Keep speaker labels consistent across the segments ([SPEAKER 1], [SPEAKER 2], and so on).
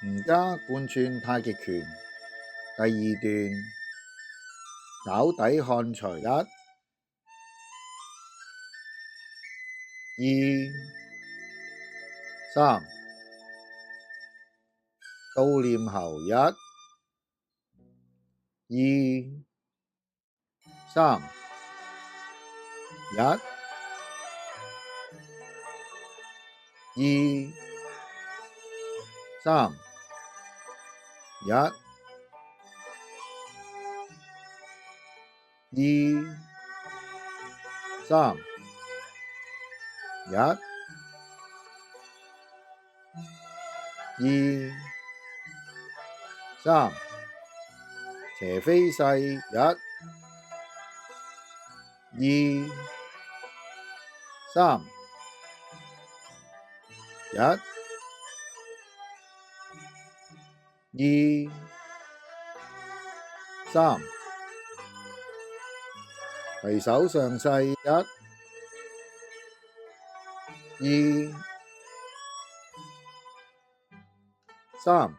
[SPEAKER 1] 瑜伽貫穿太極拳第二段，腳底看捶1、2、3，倒念後1、2、3、1、2、3、1、2、3、1、2、3，斜飛勢1、2、3、1、2、3，提手上勢1、2、3、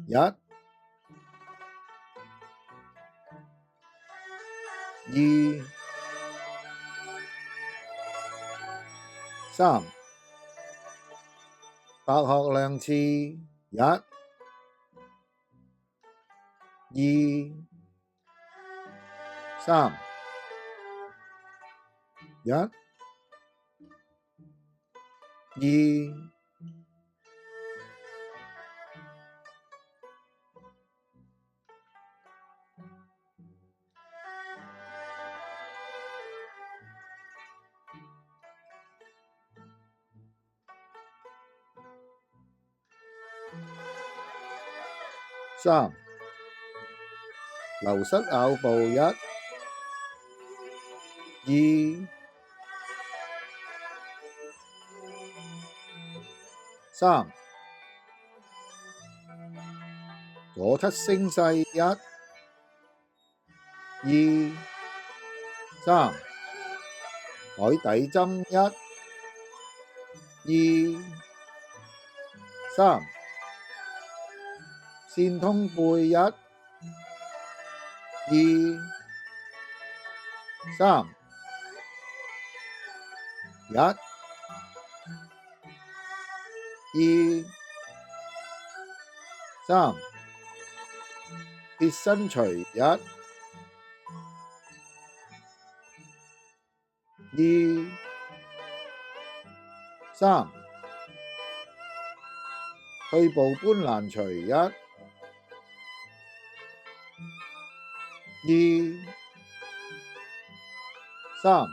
[SPEAKER 1] 1、2、3，白鶴亮翅1、2、3、1、2、3，流失咬步1、2、3，左膝升勢1、2、3，海底針1、2、3，線通背1、2、3、1、2、3，跌身捶1、2、3，退步搬攔捶1、2、3、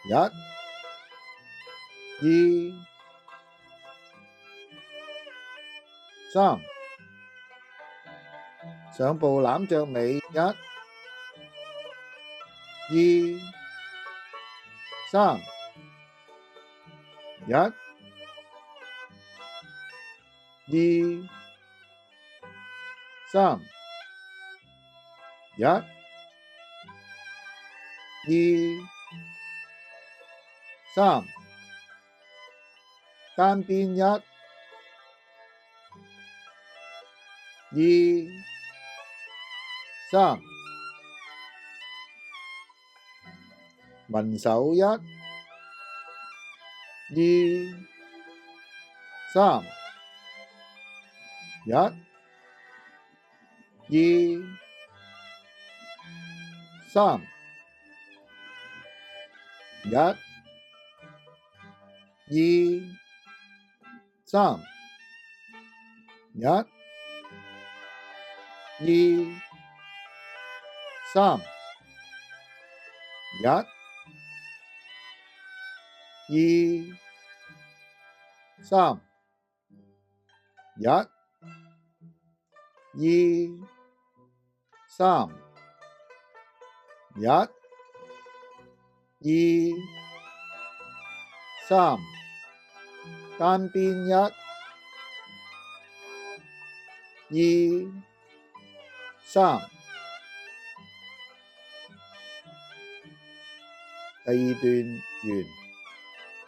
[SPEAKER 1] 1、2、3，上步攬腳尾1、2、3、1、2、3、1、2、3，單邊1、2、3，紋手1、2、3、1、2、3、1、2、3、1、2、3、1、2、3、1、2、3、1、2、3，單邊1、2、3，第二段完。